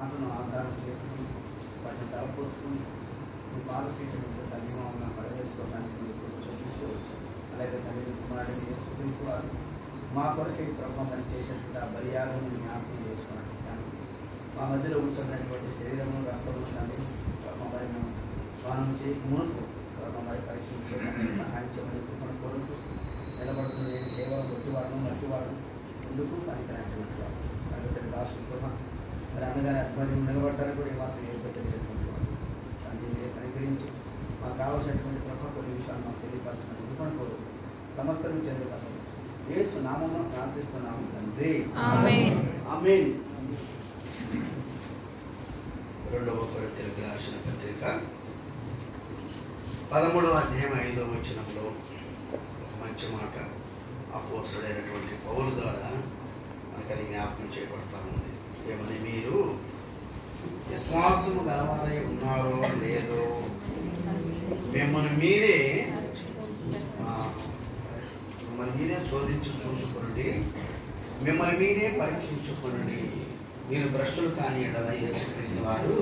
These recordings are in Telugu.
మాటను ఆధారం చేసుకుని వాటిని తలపోసుకుని మీ బాధపీఠం తల్లి మమ్మల్ని పడవేసుకోవడానికి మీరు చూపిస్తూ వచ్చారు. అలాగే తల్లి కుమారుడిని యేసుక్రీస్తు వారు మా కొరకే ప్రభావం చేసేటువంటి ఆ బలియాగం జ్ఞాపకం చేసుకోవడానికి కానీ మా మధ్యలో ఉంచున్నటువంటి శరీరము రక్తము కానీ మమ్మల్ని స్నానం చేయక మునుపు మమ్మల్ని పరీక్షించుకోవడానికి సహాయం చేయమని మన కొరకు నిలబడుతున్న నేను కేవలం మట్టివాడను ఎందుకు పనికినటువంటి వాడు కాబట్టి రాష్ట్ర మరి అన్నగారి అధ్వర్యం నిలబడ్డానికి కూడా ఏమాత్రం ఏ పెట్టలేటువంటి వాడు దాన్ని మీరు పరిగణించి మాకు కావాల్సినటువంటి ప్రభావ కొన్ని విషయాలు మాకు తెలియపరచడం ఎందుకని కోరు సమస్తను చెందుతాము యేసు నామమున ప్రార్థిస్తున్నాము తండ్రి ఆమేన్. ఆమేన్. 2వ కొరింథీయులకు రాసిన పత్రిక 13వ అధ్యాయం 5వ వచనంలో ఒక మంచి మాట అపోస్తలుడైనటువంటి పౌలు ద్వారా మనకు అది జ్ఞాపకం చేయబడతా ఉంది. ఏమని మీరు విశ్వాసము గలవారై ఉన్నారో లేదో మిమ్మల్ని మీరే శోధించి చూసుకునండి, మిమ్మల్ని మీరే పరీక్షించుకునండి. మీరు భ్రష్టులు కాని ఎడల యేసుక్రీస్తు వారు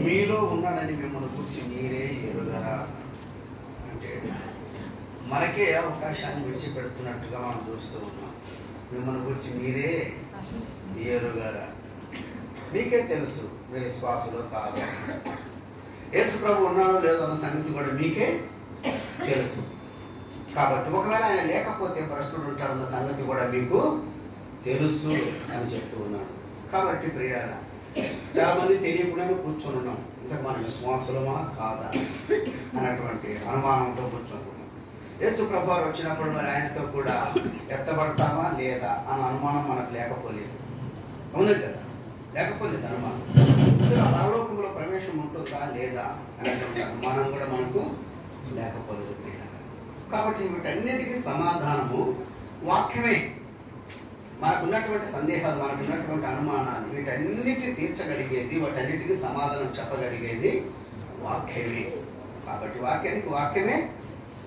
మీలో ఉన్నాడని మిమ్మల్ని గురించి మీరే ఎరుగరా అంటే మనకే అవకాశాన్ని విడిచిపెడుతున్నట్టుగా మనం చూస్తూ ఉన్నాం. మిమ్మల్ని గురించి మీరే ఎరుగరా, మీకే తెలుసు మీరు విశ్వాసులో కాదు. యేసు ప్రభు ఉన్నాడో లేదో అన్న సంగతి కూడా మీకే తెలుసు. కాబట్టి ఒకవేళ ఆయన లేకపోతే భ్రష్టుడు ఉంటాడన్న సంగతి కూడా మీకు తెలుసు అని చెప్తూ ఉన్నాడు. కాబట్టి ప్రియారా చాలా మంది తెలియకుండానే కూర్చొని ఉన్నాం. ఇంతకు మనం విశ్వాసులమా కాదా అన్నటువంటి అనుమానంతో కూర్చొని యేసు ప్రభు వచ్చినప్పుడు మరి ఆయనతో కూడా ఎత్తబడతామా లేదా అన్న అనుమానం మనకు లేకపోలేదు. అవును కదా, లేకపోలేదు అనుమానం. పరలోకంలో ప్రవేశం ఉంటుందా లేదా అనేటువంటి అనుమానం కూడా మనకు లేకపోలేదు. కాబట్టి వీటన్నిటికీ సమాధానము వాక్యమే. మనకున్నటువంటి సందేహాలు, మనకున్నటువంటి అనుమానాలు వీటన్నిటి తీర్చగలిగేది, వాటన్నిటికీ సమాధానం చెప్పగలిగేది వాక్యమే. కాబట్టి వాక్యమే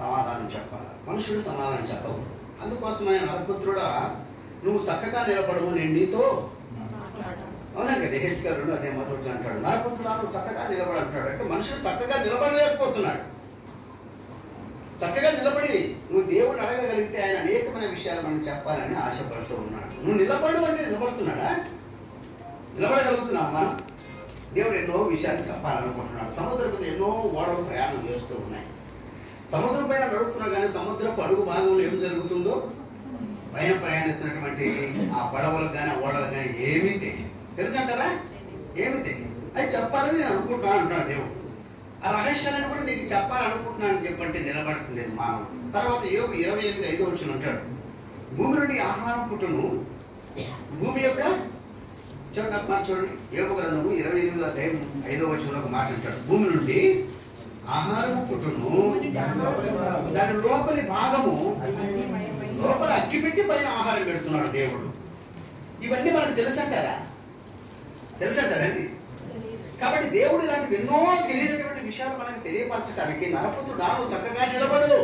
సమాధానం చెప్పాలి, మనుషుడు సమాధానం చెప్పవు. అందుకోసమైన నరపుత్రుడా నువ్వు చక్కగా నిలబడవు, నేను నీతో అవునా కదా. హెచ్కర్ 2 అదే మొదటి అంటాడు, నరపుత్రుడా నువ్వు చక్కగా నిలబడి అంటాడు. అంటే మనుషుడు చక్కగా నిలబడలేకపోతున్నాడు. చక్కగా నిలబడి నువ్వు దేవుడిని అడగగలిగితే ఆయన అనేకమైన విషయాలు మనకు చెప్పాలని ఆశపడుతూ ఉన్నాడు. నువ్వు నిలబడు అంటే నిలబడుతున్నాడా? నిలబడగలుగుతున్నావు మనం? దేవుడు ఎన్నో విషయాలు చెప్పాలనుకుంటున్నాడు. సముద్రం ఎన్నో ఓడలు ప్రయాణం చేస్తూ ఉన్నాయి. సముద్రం పైన నడుస్తున్నా కానీ సముద్రపు అడుగు భాగంలో ఏం జరుగుతుందో పైన ప్రయాణిస్తున్నటువంటి ఆ పడవలకు కానీ ఆ ఓడలకు కానీ ఏమీ తెలియదు. తెలుసంటారా? ఏమీ తెలియదు. అది చెప్పాలని నేను అనుకుంటున్నాను అంటాడు దేవుడు. ఆ రహస్యాలను కూడా నీకు చెప్పాలనుకుంటున్నాను చెప్పంటే నిలబడట్లేదు మానవుడు. తర్వాత యోబు 28:5 అంటాడు, భూమి నుండి ఆహారం పుట్టును, భూమి యొక్క చూడండి యోబు గ్రంథము 28:5 ఒక మాట అంటాడు, భూమి నుండి ఆహారము పుట్టును, దాని లోపలి భాగము లోపల అగ్గి పెట్టి పైన ఆహారం పెడుతున్నాడు దేవుడు. ఇవన్నీ మనకు తెలుసంటారండి. కాబట్టి దేవుడు ఇలాంటి ఎన్నో తెలియనటువంటి విషయాలు మనకు తెలియపరచడానికి నరపుత్రుడా నువ్వు చక్కగా నిలబడు,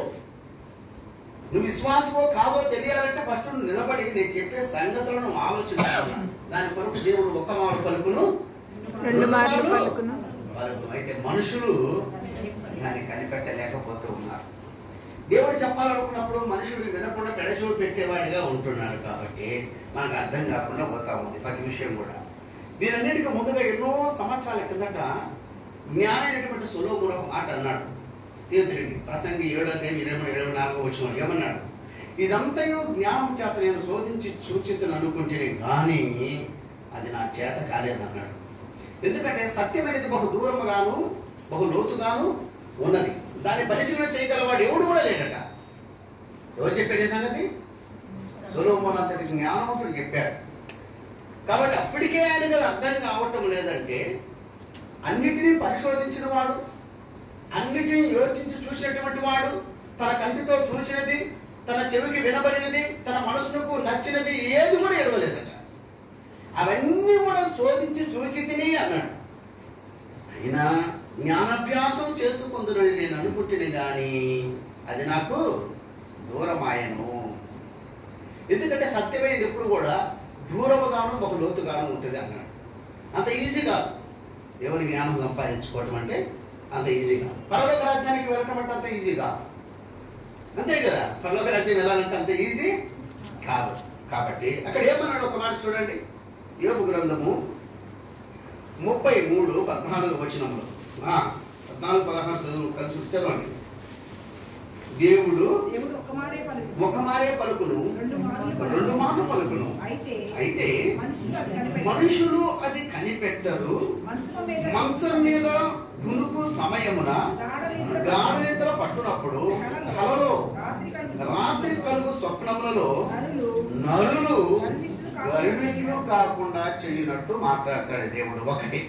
నువ్వు విశ్వాసమో కాదో తెలియాలంటే ఫస్ట్ నువ్వు నిలబడి నేను చెప్పే సంగతులను ఆలోచించాలి. దాని కొరకు దేవుడు ఒక్క మారు పలుకును 2 మార్లు పలుకును. అయితే మనుషులు దాన్ని కనిపెట్టలేకపోతూ ఉన్నారు. దేవుడు చెప్పాలనుకున్నప్పుడు మనుషుడు వినకుండా పెడచూడు పెట్టేవాడిగా ఉంటున్నాడు. కాబట్టి మనకు అర్థం కాకుండా పోతా ఉంది ప్రతి విషయం కూడా. దీనన్నిటికీ ముందుగా ఎన్నో సంవత్సరాల కిందట జ్ఞానైనటువంటి సొలొమోను ఒక మాట అన్నాడు. తీర్థుడిని ప్రసంగి 7:23-24 ఏమన్నాడు? ఇదంతయు జ్ఞానం చేత నేను శోధించి సూచితను అనుకుంటేనే కానీ అది నా చేత కాలేదన్నాడు. ఎందుకంటే సత్యమైనది బహు దూరముగాను బహు లోతుగాను ఉన్నది, దాన్ని పరిశీలన చేయగలవాడు ఎవడు కూడా లేడట. ఎవరు చెప్పారు సంగతి? సొలొమోను అంతటి జ్ఞానవంతుడు చెప్పాడు. కాబట్టి అప్పటికే ఆయనకు అర్థం కావటం లేదంటే అన్నిటినీ పరిశోధించిన వాడు, అన్నిటినీ యోచించి చూసినటువంటి వాడు, తన కంటితో చూసినది, తన చెవికి వినబడినది, తన మనసుకు నచ్చినది ఏది కూడా ఎడవలేదట. అవన్నీ కూడా శోధించి చూచి తిని అన్నాడు. అయినా జ్ఞానాభ్యాసం చేసుకుందునని నేను అనుకుంటుని కానీ అది నాకు దూరమాయను. ఎందుకంటే సత్యమైనది ఎప్పుడు కూడా దూరముగాను బహు లోతుగాను ఉంటుంది అన్నాడు. అంత ఈజీ కాదు. దేవుని జ్ఞానం సంపాదించుకోవటం అంటే అంత ఈజీ కాదు. పరలోక రాజ్యానికి వెళ్ళటం అంటే అంత ఈజీ కాదు. అంతే కదా, పరలోక రాజ్యం వెళ్ళాలంటే అంత ఈజీ కాదు. కాబట్టి అక్కడ ఏమన్నాడు ఒక మాట చూడండి. యోబు గ్రంథము 33:14 వచనములు 14-16 కలిసి చదవండి. దేవుడు ఒక మారే పలుకును, రెండు మార్లు పలుకును, అయితే మనుషులు అది కనిపెట్టరు. మంచం మీద గునుకు సమయమున గాఢ నిద్ర పట్టునప్పుడు కలలో రాత్రి కలుగు స్వప్నములలో నరులు గర్విష్ఠులు కాకుండా చెయ్యినట్టు మాట్లాడతాడు దేవుడు. ఒకటి,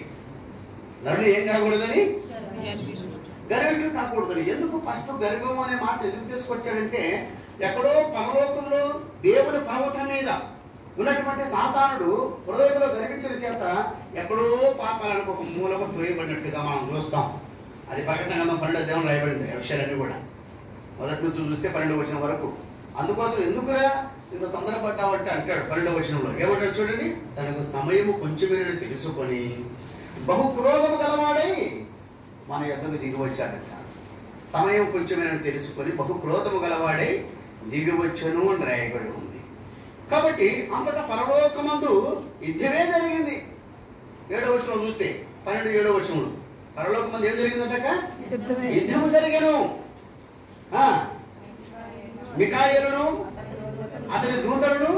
నరులు ఏం కాకూడదని, గర్విష్ఠులు కాకూడదని. ఎందుకు ఫస్ట్ గర్వం అనే మాట ఎందుకు తీసుకొచ్చాడంటే, ఎక్కడో పరలోకంలో దేవుని పర్వతం మీద ఉన్నటువంటి సాతానుడు హృదయంలో గర్వించిన చేత ఎక్కడో పాపాలకు ఒక మూలకు త్రోయబడినట్టుగా మనం చూస్తాం. అది ప్రకటన 12 దేవుని రాయబడింది. ఆ విషయాలన్నీ కూడా మొదటి నుంచి చూస్తే 12 వచనం వరకు. అందుకోసం ఎందుకురా ఇంత తొందరపడ్డావంటే అంటాడు 12 వచనంలో. ఏమంటాడు చూడండి. తనకు సమయము కొంచెమేనని తెలుసుకొని బహు క్రోధము గలవాడై మన యొద్దకు దిగి వచ్చాడట. సమయం కొంచెమేనని తెలుసుకొని బహు క్రోధము గలవాడై దిగి వచ్చను అని రాయబడి ఉంది. కాబట్టి అంతటా పరలోకమందు యుద్ధమే జరిగింది. 7వ వచనం చూస్తే 12-7వ వచనంలో పరలోకమందు ఏం జరిగిందంట? యుద్ధము జరిగను. మిఖాయేలును అతని దూతలను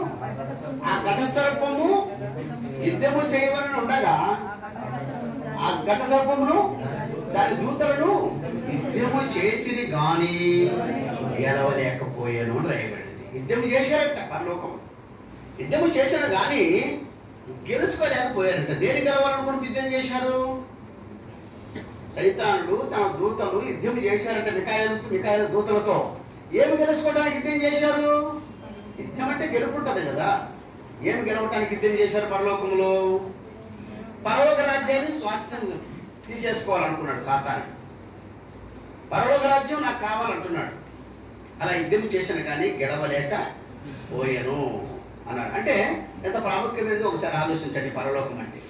ఆ ఘట సర్పము యుద్ధము చేయవలని ఉండగా ఆ ఘట సర్పమును దాని దూతలను యుద్ధము చేసిరి గాని గెలవలేకపోయాను అని రాయబడింది. యుద్ధము చేశారట పరలోకం. యుద్ధము చేశారు కానీ గెలుచుకోలేకపోయారంట. దేని గెలవాలనుకుని యుద్ధం చేశారు? సైతానుడు తన దూతలు యుద్ధం చేశారంట మిఖాయేలు దూతలతో. ఏమి గెలుచుకోవడానికి యుద్ధం చేశారు? యుద్ధం అంటే గెలుపుంటది కదా. ఏమి గెలవటానికి యుద్ధం చేశారు? పరలోకంలో పరలోక రాజ్యాన్ని స్వార్థం తీసేసుకోవాలనుకున్నాడు సాతాను. పరలోక రాజ్యం నాకు కావాలంటున్నాడు. అలా యుద్ధం చేశాను కానీ గెలవలేక పోయాను అన్నాడు. అంటే ఎంత ప్రాముఖ్యమైనదో ఒకసారి ఆలోచించండి. పరలోకం అంటే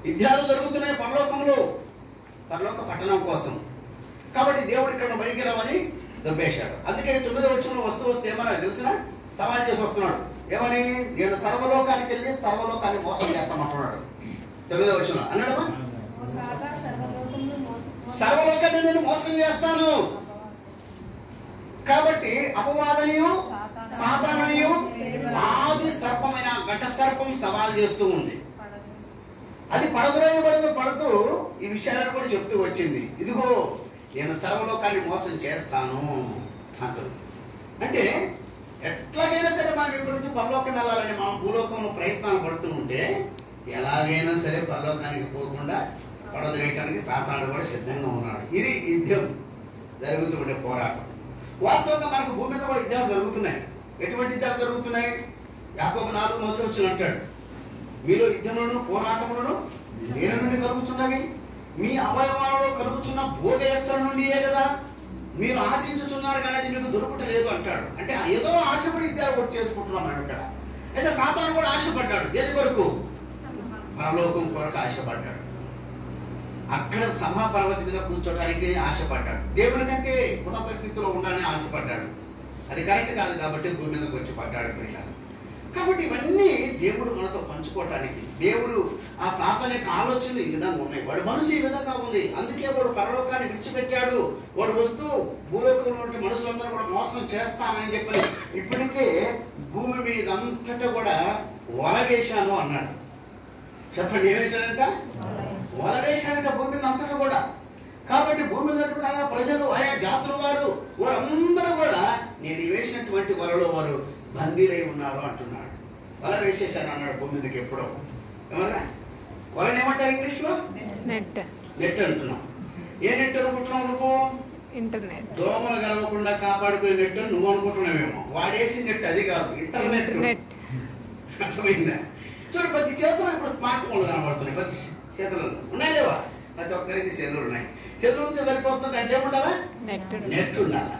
యుద్ధాలు జరుగుతున్నాయి పరలోకంలో, పరలోక పట్టణం కోసం. కాబట్టి దేవుడు ఇక్కడ బయటికి రావని దొబ్బేశాడు. అందుకే 9వ వచనంలో వస్తే ఏమన్నా తెలిసిన సవాల్ చేసి వస్తున్నాడు. ఏమని? నేను సర్వలోకానికి వెళ్ళి సర్వలోకాన్ని మోసం చేస్తామంటున్నాడు. 9వ వచనంలో అన్నాడమ్మా, సర్వలోకాన్ని నేను మోసం చేస్తాను. కాబట్టి అపవాదనియు సాతానునియు ఆది సర్పమైన ఘట సర్పం సవాల్ చేస్తూ ఉంది. అది పడుతూ ఈ విషయాలను కూడా చెప్తూ వచ్చింది. ఇదిగో నేను సర్వలోకాన్ని మోసం చేస్తాను అంటుంది. అంటే ఎట్లాగైనా సరే మనం ఇక్కడి నుంచి పరలోకం వెళ్ళాలని మనం భూలోకంలో ప్రయత్నాలు పడుతూ ఉంటే ఎలాగైనా సరే పరలోకానికి పోకుండా పడదవేయటానికి సాతానుడు కూడా సిద్ధంగా ఉన్నాడు. ఇది యుద్ధం జరుగుతూ ఉండే పోరాటం. వాస్తవంగా మనకు భూమి మీద కూడా యుద్ధాలు జరుగుతున్నాయి. ఎటువంటి యుద్ధాలు జరుగుతున్నాయి? యాకోబు 4:3 అంటాడు, మీలో యుద్ధములను పోరాటములను దేని నుండి కలుగుతున్నవి? మీ అవయవాలలో కలుగుతున్న భోగ హెచ్చల నుండియే కదా. మీరు ఆశించుతున్నారు కానీ అది మీకు దొరుకుటలేదు అంటాడు. అంటే ఏదో ఆశపడి యుద్ధాలు కూడా చేసుకుంటున్నాం మనం ఇక్కడ. అయితే సాతాను కూడా ఆశపడ్డాడు. దేని కొరకు? పరలోకం కొరకు ఆశపడ్డాడు. అక్కడ సభా పర్వతం మీద కూర్చోడానికి ఆశపడ్డాడు. దేవుని కంటే ఉన్నత స్థితిలో ఉండాలని ఆశపడ్డాడు. అది కరెక్ట్ కాదు కాబట్టి భూమి మీదకి వచ్చి పడ్డాడు పిల్లలు. కాబట్టి ఇవన్నీ దేవుడు మనతో పంచుకోవటానికి. దేవుడు ఆ సాతాను యొక్క ఆలోచనలు ఈ విధంగా ఉన్నాయి. వాడు మనసు ఈ విధంగా ఉంది. అందుకే వాడు పరలోకాన్ని విడిచిపెట్టాడు. వాడు వస్తూ భూలోకంలో ఉంటే మనుషులందరూ కూడా మోసం చేస్తానని చెప్పి ఇప్పటికే భూమి మీద అంతటా కూడా వలవేశాను అన్నాడు. చెప్పండి, ఏం వేశాడంట? వలవేశాడంట భూమి మీద అంతటా కూడా. కాబట్టి భూమి మీద ఆయా ప్రజలు, ఆయా జాతుల వారు, వారందరూ కూడా నేను వేసినటువంటి వలలో వారు బందీలై ఉన్నారు అంటున్నాడు. వల వేసేసాను అన్నాడు భూమి మీదకి. ఎప్పుడో ఏమన్నా వలని ఏమంటారు ఇంగ్లీష్ లో? నెట్. నెట్ అంటున్నాం. ఏ నెట్ అనుకుంటున్నావు నువ్వు? ఇంటర్నెట్. దోమలు కలవకుండా కాపాడుకునే నెట్ నువ్వు అనుకుంటున్నావేమో. వాడేసి నెట్ అది కాదు, ఇంటర్నెట్. అర్థమైందా? చూడు, ప్రతి చేతుల్లో ఇప్పుడు స్మార్ట్ ఫోన్లు కనబడుతున్నాయి. ప్రతి చేతుల్లో ఉన్నాయి లేవా? ప్రతి ఒక్కరికి సెల్లు ఉన్నాయి. సెల్లు ఉంటే సరిపోతుంది అంటే ఏముండాలా? నెట్ ఉండాలా.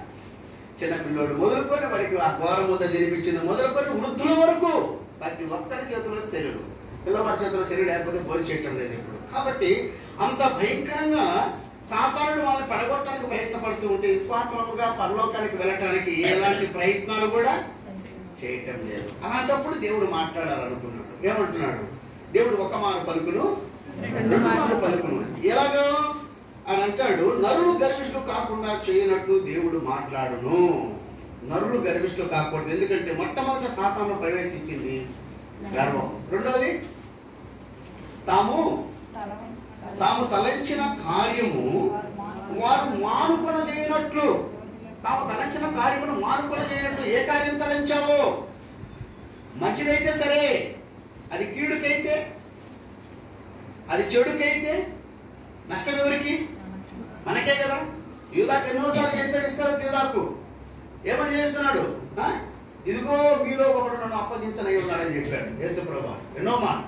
చిన్నపిల్లోడు మొదలుకొని వాడికి ఆ ఘోర ముద్ద తినిపించింది మొదలుకొని వృద్ధుల వరకు ప్రతి ఒక్కరి చేతుల్లో సెల్లులు. పిల్లవాడి చేతిలో శరీరం లేకపోతే భోజనం చేయటం లేదు ఇప్పుడు. కాబట్టి అంత భయంకరంగా సాతానుడు వాళ్ళని పడగొట్టడానికి ప్రయత్నపడుతూ ఉంటే విశ్వాసముగా పరలోకానికి వెళ్ళటానికి ఎలాంటి ప్రయత్నాలు కూడా చేయటం లేదు. అలాంటప్పుడు దేవుడు మాట్లాడాలనుకున్నాడు. ఏమంటున్నాడు? దేవుడు ఒక మారు పలుకును రెండు మారు పలుకును. ఎలాగో అని అంటాడు, నరులు గర్విష్ఠులు కాకుండా చేయనట్టు దేవుడు మాట్లాడును. నరులు గర్విష్ఠులు కాకూడదు. ఎందుకంటే మొట్టమొదటి సాతాను ప్రవేశించింది గర్వం. రెండవది తాము తలంచిన కార్యము వారు మానుకొనలేనట్లు. తాము తలంచిన కార్యమును మానుకొనలేనట్లు. ఏ కార్యం తలంచావో మంచిదైతే సరే, అది కీడుకైతే, అది చెడుకైతే నష్టం ఎవరికి? మనకే కదా. యూదాకు ఎన్నోసార్లు చెప్పాడు ఇస్కరియోతు యూదాకు. ఏమని చేస్తున్నాడు? ఇదిగో మీలో ఒకడు నన్ను అప్పగించనై ఉన్నాడని చెప్పాడు యేసుప్రభువు ఎన్నో మాట.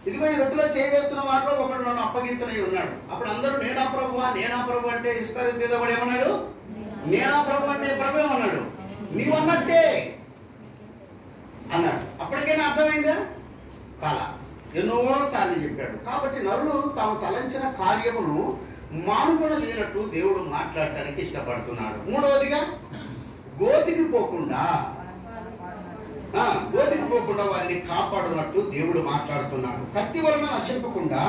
ఇదిగో ఈ రొట్టెలో చేయవేస్తున్న వాటిలో ఒకడు నన్ను అప్పగించనై ఉన్నాడు. అప్పుడు అందరూ నేనా ప్రభువా నేనా ప్రభు అంటే ఇస్కరియోతు యూదా కూడా ఏమన్నాడు? నేనా ప్రభు అంటే ప్రభు ఏమన్నాడు? నీవన్నట్టే అన్నాడు. అప్పటికైనా అర్థమైందా? కాలా. ఎన్నోసార్లు చెప్పాడు. కాబట్టి నరులు తాము తలంచిన కార్యమును మానుకొన లేనట్టు దేవుడు మాట్లాడటానికి ఇష్టపడుతున్నాడు. మూడవదిగా గోతికి పోకుండా వారిని కాపాడునట్టు దేవుడు మాట్లాడుతున్నాడు. కత్తి వలన నశింపకుండా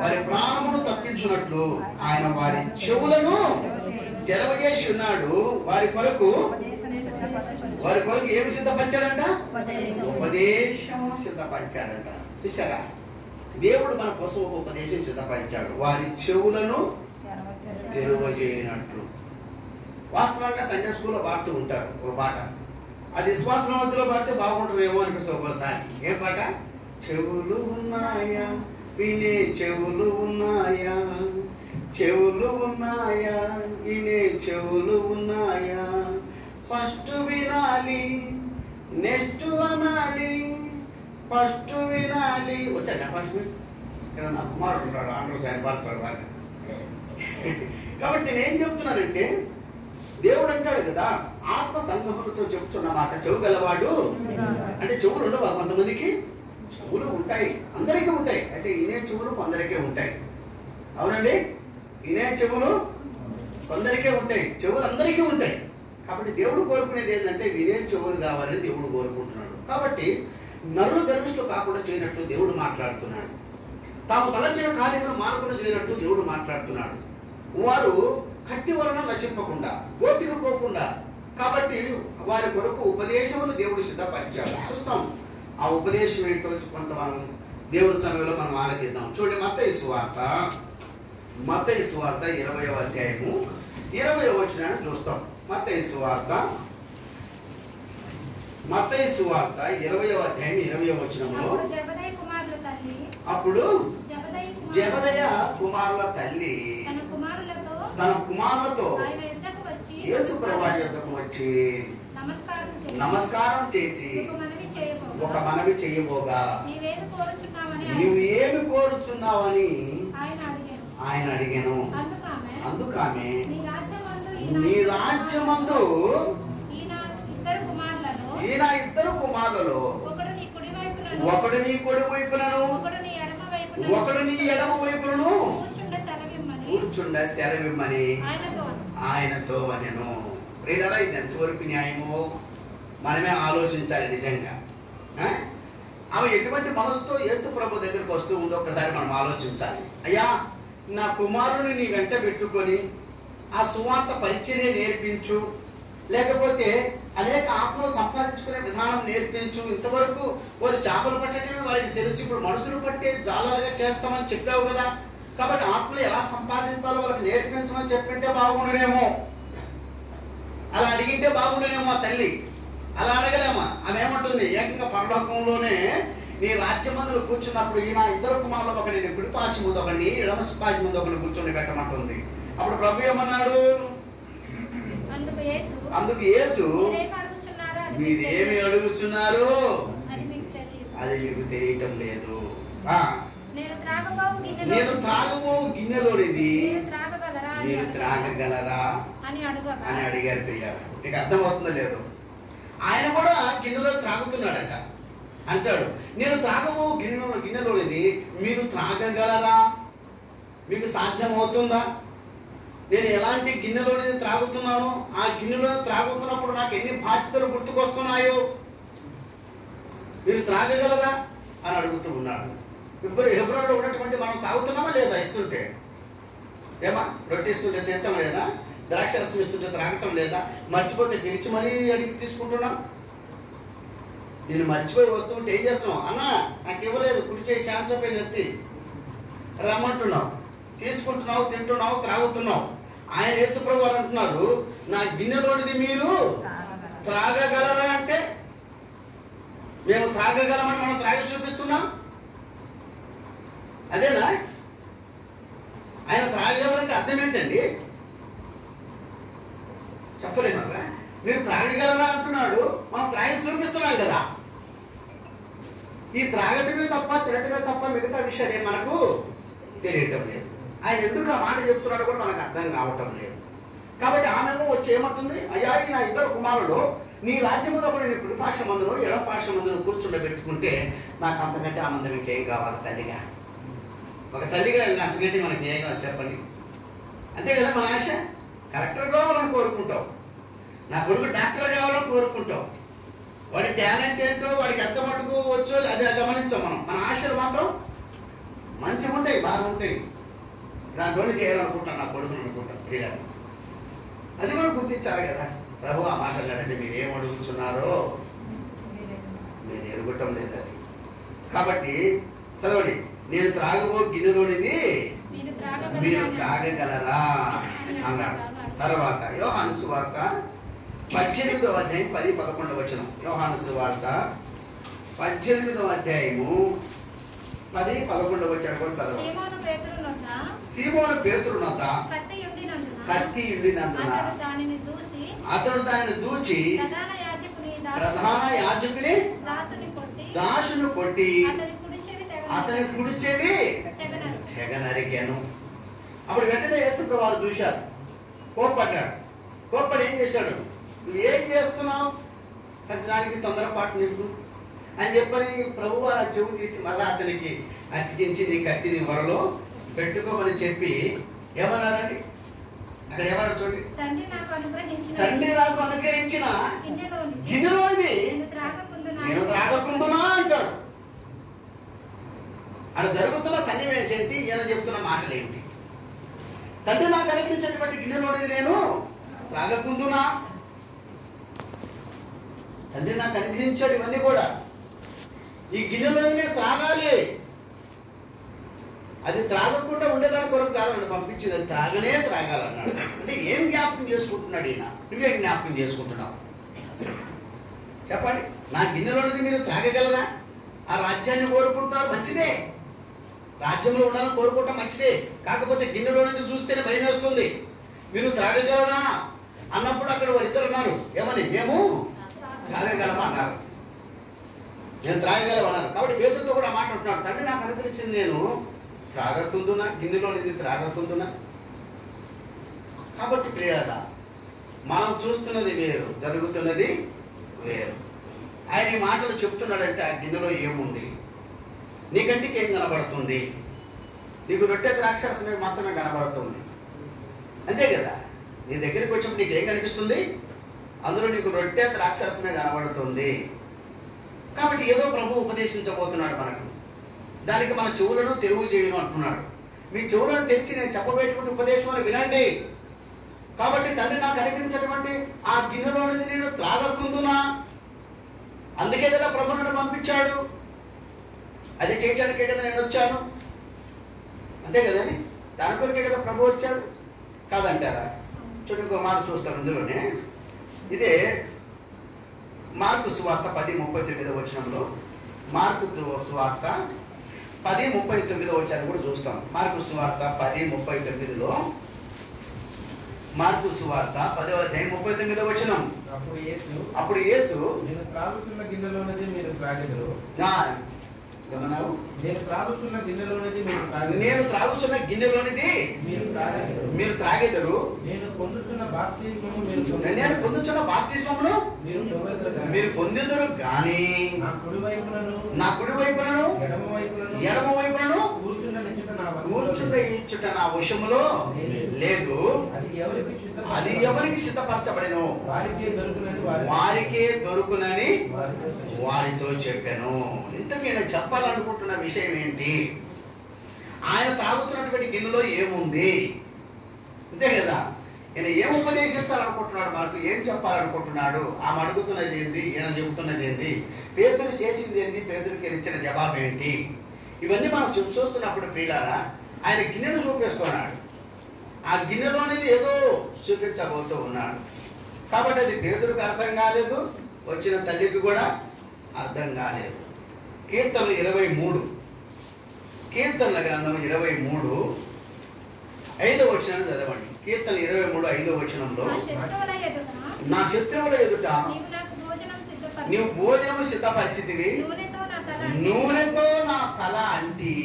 వారి ప్రాణమును తప్పించున్నట్లు ఆయన వారి చెవులను తెరవజేసి ఉన్నాడు. వారి కొరకు ఏమి సిద్ధపరిచాడంట? ఉపదేశం సిద్ధపరిచాడంట. చూసారా? దేవుడు మన కోసం ఒక ఉపదేశం సిద్ధపరిచాడు. వారి చెవులను తెరవజేయనట్లు. వాస్తవంగా సండే స్కూల్లో పాడుతూ ఉంటారు ఒక పాట. అది విశ్వాసవంతులో పాడితే బాగుంటుందేమో అనిపిస్తుంది ఒక్కోసారి. ఏ పాట? చెవులు ఉన్నాయా వినే చెవులు ఉన్నాయా, చెవులు ఉన్నాయా వినే చెవులు ఉన్నాయా, ఫస్ట్ వినాలి నెక్స్ట్ అనాలి, ఫస్ట్ వినాలి. వచ్చాడా ఫస్ట్? నా కుమారుడు ఉంటాడు, ఆంధ్ర సాయం పాడతాడు బాగా. కాబట్టి నేనేం చెప్తున్నానంటే, దేవుడు అంటాడు కదా, ఆత్మ సంగములతో చెప్తున్న మాట చెవు గలవాడు. అంటే చెవులు ఉండవా? కొంతమందికి చెవులు ఉంటాయి, అందరికీ ఉంటాయి. అయితే ఇనే చెవులు కొందరికే ఉంటాయి. అవునండి, ఇనే చెవులు కొందరికే ఉంటాయి, చెవులు అందరికీ ఉంటాయి. కాబట్టి దేవుడు కోరుకునేది ఏంటంటే వినే చెవులు కావాలని దేవుడు కోరుకుంటున్నాడు. కాబట్టి నరులు గర్విష్ఠులు కాకుండా చేయనట్టు దేవుడు మాట్లాడుతున్నాడు. తాము తలచిన కార్యములు మార్పులు చేయనట్టు దేవుడు మాట్లాడుతున్నాడు. వారు కత్తి వలన నశింపకుండా, గోతికి పోకుండా, కాబట్టి వారి కొరకు ఉపదేశములు దేవుడు సిద్ధపరిచాడు. చూస్తాం ఆ ఉపదేశం ఏంటో కొంత మనం దేవుడి సమయంలో మనం ఆలకిద్దాం. చూడండి, మత్తయి సువార్త 20వ అధ్యాయము 20వ వచనాన్ని చూస్తాం. మత్తయి సువార్త 20వ అధ్యాయం 20వ వచనంలో, అప్పుడు జెబెదయి కుమారుల తల్లి తన కుమారులతో యేసు ప్రభువు యొద్దకు వచ్చి నమస్కారం చేసి ఒక మనవి చేయబోగా, నీవు ఏమి కోరుచున్నావని ఆయన అడిగాను. అందుకామె, నీ రాజ్యమందు ఈయన ఇద్దరు కుమారులలో ఒకడు నీ కుడి వైపునను ఒకడు నీ ఎడమ వైపును కూర్చుండ సెలవిమ్మని ఆయనతో అనెను. ప్రియులారా, ఇది ఎంతవరకు న్యాయమో మనమే ఆలోచించాలి. నిజంగా ఆమె ఎటువంటి మనసుతో యేసు ప్రభు దగ్గరికి వస్తూ ఉందో ఒకసారి మనం ఆలోచించాలి. అయ్యా, నా కుమారుని నీ వెంట పెట్టుకొని ఆ సువార్త పరిచర్య నేర్పించు, లేకపోతే అనేక ఆత్మలు సంపాదించుకునే విధానం నేర్పించు. ఇంతవరకు వారు చేపలు పట్టడమే వారికి తెలుసు, ఇప్పుడు మనుషులు పట్టే జాలాలుగా చేస్తామని చెప్పావు కదా, కాబట్టి ఆత్మలు ఎలా సంపాదించాలో వాళ్ళకి నేర్పించమని చెప్పింటే బాగుండేమో, అలా అడిగింటే బాగుండేమో. ఆ తల్లి అలా అడగలేమా? ఆమె ఏమంటుంది? ఏకంగా పరలోకంలోనే నీ రాజ్యమందులు కూర్చున్నప్పుడు ఈయన ఇద్దరు కుమారులు ఒకరిని కుడి పాశి ముందు ఒకరిని ఎడమ పాశి ముందు ఒకరిని కూర్చొని పెట్టమంటుంది. అప్పుడు ప్రభు ఏమన్నాడు? అందుకు యేసు, మీరేమి అడుగుచున్నారు అది మీకు తెలియటం లేదు. నేను త్రాగబోవు గిన్నెలోనిది మీరు త్రాగగలరా అని అడిగారు పిల్లలు. నీకు అర్థమవుతుందో లేదు? ఆయన కూడా గిన్నెలో త్రాగుతున్నాడట. అంటాడు. నేను త్రాగబో గిన్నెలోనిది మీరు త్రాగగలరా? మీకు సాధ్యమవుతుందా? నేను ఎలాంటి గిన్నెలోనిది త్రాగుతున్నానో ఆ గిన్నెలో త్రాగుతున్నప్పుడు నాకు ఎన్ని బాధ్యతలు గుర్తుకొస్తున్నాయో మీరు త్రాగగలరా అని అడుగుతూ ఉన్నాడు. ఇప్పుడు హెబ్రోన్లో ఉన్నటువంటి మనం తాగుతున్నామా లేదా? ఇస్తుంటే ఏమా రొట్టె ఇస్తుంటే తింటాం లేదా? ద్రాక్ష రసం ఇస్తుంటే త్రాగటం లేదా? మర్చిపోతే పిలిచి మరీ అడిగి తీసుకుంటున్నాం. నేను మర్చిపోయి వస్తుంటే ఏం చేస్తున్నావు? అన్నా నాకు ఇవ్వలేదు, కుడి చేయి చాంచపోయింది ఎత్తి రమ్మంటున్నావు, తీసుకుంటున్నావు, తింటున్నావు, త్రాగుతున్నావు. ఆయన యేసుప్రభు వారు అంటున్నారు, నా గిన్నెలోనిది మీరు త్రాగగలరా అంటే మేము త్రాగగలమని మనం త్రాగి చూపిస్తున్నాం. అదేనా? ఆయన త్రాగగలరంటే అర్థం ఏంటండి? చెప్పలేమరా? మీరు త్రాగగలరా అంటున్నాడు, మనం త్రాగి చూపిస్తున్నాం కదా. ఈ త్రాగటమే తప్ప తినటమే తప్ప మిగతా విషయాలు ఏం మనకు తెలియటం లేదు. ఆయన ఎందుకు ఆ మాట చెప్తున్నాడు కూడా మనకు అర్థం కావటం లేదు. కాబట్టి ఆమెను వచ్చి ఏమంటుంది? అయ్యా నా ఇద్దరు కుమారుడు నీ రాజ్యములో కూడా నేను కుడి పార్శ్వమందును ఎడమ పార్శ్వమందును కూర్చుండబెట్టుకుంటే నాకు అంతకంటే ఆనందం ఇంకేం కావాలి తల్లిగా? ఒక తల్లిగా అంతకంటే మనకి ఏం కావాలి చెప్పండి? అంతే కదా మన ఆశ. కలెక్టర్ కావాలని కోరుకుంటావు, నా కొడుకు డాక్టర్ కావాలని కోరుకుంటావు. వాడి టాలెంట్ ఏంటో వాడికి ఎంత మటుకు వచ్చో అదే గమనించాం మనం. మన ఆశలు మాత్రం మంచిగా ఉంటాయి, బాగుంటాయి. దాంట్లోనే చేయాలనుకుంటాను నా కొడుకుని అనుకుంటాను ప్రియాలు. అది కూడా గుర్తించాలి కదా. ప్రభు ఆ మాట అన్నాడంటే మీరు ఏం అడుగుతున్నారో మీరు ఎరుగుటం లేదు అది. కాబట్టి చదవండి, నేను త్రాగబో గిన్నెలోనిది మీరు త్రాగగలరా అన్నాడు. తర్వాత యోహాను సువార్త 18వ అధ్యాయం 10-11 వచనం. యోహాను సువార్త 18వ అధ్యాయము 10-11 వచనం కూడా చదవండి. సీమోను పేతురునొద్ద కత్తి ఉండినందున అతడు దానిని దూచి ప్రధాన యాజకుని దాసును కొట్టి అతని కుడి చెవి తెగ నరికాను. అప్పుడు వెంటనే యేసుప్రభు వారు చూశారు, కోప్పడ్డాడు. కోప్పడి ఏం చేశాడు? నువ్వు ఏం చేస్తున్నావు? అది దానికి తొందరపాటు నీకు అని చెప్పని ప్రభువు ఆ చెవు తీసి మళ్ళా అతనికి అతికించి నీ కత్తిని వరలో పెట్టుకోమని చెప్పి ఏమన్నారండి? అక్కడ ఏమన్నా చూడండి, తండ్రి నాకు అనుగ్రహించిన గిన్నెలోనిది నేను త్రాగకుందునా అంటాడు. అక్కడ జరుగుతున్న సన్నివేశం ఏంటి? ఈయన చెబుతున్న మాటలు ఏంటి? తండ్రి నాకు అనుగ్రహించినటువంటి గిన్నెలోనిది నేను త్రాగకుందునా? తండ్రి నాకు అనుగ్రహించాడు ఇవన్నీ కూడా. ఈ గిన్నెలోని నేను త్రాగాలి. అది త్రాగకుండా ఉండేదాని కొరకు కాదండి పంపించింది, అది త్రాగాలన్నాడు. అంటే ఏం జ్ఞాపకం చేసుకుంటున్నాడు ఈయన? నువ్వేం జ్ఞాపకం చేసుకుంటున్నావు చెప్పండి? నా గిన్నెలోనిది మీరు త్రాగగలరా? ఆ రాజ్యాన్ని కోరుకుంటున్నారు, మంచిదే. రాజ్యంలో ఉండాలని కోరుకుంటాం, మంచిదే. కాకపోతే గిన్నెలోనిది చూస్తేనే భయం వేస్తుంది. మీరు త్రాగగలరా అన్నప్పుడు అక్కడ వారిద్దరు అన్నారు, ఏమని? మేము త్రాగగలమా అన్నారు. నేను త్రాగగలమన్నారు. కాబట్టి పేతురుతో కూడా మాట్లాడుతున్నాడు, తండ్రి నాకు అనుగ్రహించింది నేను త్రాగకుందునా, గిన్నెలోనిది త్రాగకుందునా. కాబట్టి ప్రియులారా, మనం చూస్తున్నది వేరు, జరుగుతున్నది వేరు. ఆయన ఈ మాటలు చెప్తున్నాడంటే ఆ గిన్నెలో ఏముంది? నీ కంటికి ఏం కనబడుతుంది? నీకు రొట్టె ద్రాక్షరసమే మాత్రమే కనబడుతుంది, అంతే కదా. నీ దగ్గరికి వచ్చినప్పుడు నీకు ఏం కనిపిస్తుంది? అందులో నీకు రొట్టె ద్రాక్షరసమే కనబడుతుంది. కాబట్టి ఏదో ప్రభు ఉపదేశించబోతున్నాడు మనకు. దానికి మన చెవులను తెరువు చేయను అంటున్నాడు. మీ చెవులను తెరిచి నేను చెప్పబోయేటువంటి ఉపదేశం వినండి. కాబట్టి తండ్రి నాకు అనుగ్రహించినటువంటి ఆ గిన్నెలోనిది నేను త్రాగకుందునా? అందుకే కదా ప్రభు నన్ను పంపించాడు. అది చేయటానికే కదా నేను వచ్చాను, అంతే కదండి. దాని కొరకే కదా ప్రభు వచ్చాడు కాదంటారా? చూడండి, ఇంకో మాట చూస్తాను అందులోనే. ఇదే మార్కు సువార్త 10:39 వచనంలో, మార్కు సువార్త 10:39 వచనం కూడా చూస్తాం. మార్కు సువార్త 10:39లో, మార్కు సువార్త 10వ అధ్యాయం 39వ వచనం. అప్పుడు యేసు నేను త్రాగుతున్న గిన్నెలోనిది మీరు త్రాగెదరు. ఏమన్నావు? నేను త్రాగుచున్న గిన్నెలోనిది మీరు త్రాగెదరు. నేను పొందుచున్న బాప్తిస్మమును మీరు పొందెదరు గాని నా కుడి వైపులను ఎడమ వైపులను కూర్చున్న ఇచ్చుట నా వశములో లేదు. అది ఎవరికి సిద్ధపరచబడెను వారికే దొరుకునని వారితో చెప్పాను. ఇంతకీ నేను చెప్పాలనుకుంటున్న విషయం ఏంటి? ఆయన తాగుతున్నటువంటి గిన్నెలో ఏముంది? అంతే కదా. ఈయన ఏం ఉపదేశించాలనుకుంటున్నాడు, మనకు ఏం చెప్పాలనుకుంటున్నాడు? ఆమె అడుగుతున్నది ఏంది, ఈయన చెబుతున్నది ఏంది, పేతురు చేసింది ఏంది, పేతురుకి ఇచ్చిన జవాబు ఏంటి? ఇవన్నీ మనం చూస్తున్నప్పుడు ప్రియులారా, ఆయన గిన్నెను చూపిస్తున్నాడు. ఆ గిన్నెలోనిది ఏదో చూపించబోతూ ఉన్నాడు. కాబట్టి అది పేతురుకు అర్థం కాలేదు, వచ్చిన తల్లికి కూడా అర్థం కాలేదు. కీర్తనలు 23, కీర్తనల గ్రంథం 23 5వ వచనం చదవండి. కీర్తన 23 5వ వచనంలో, నా శత్రువుల ఎదుట నీవు భోజనం సిద్ధపరిచితివి, నూనెతో నా తల అంటి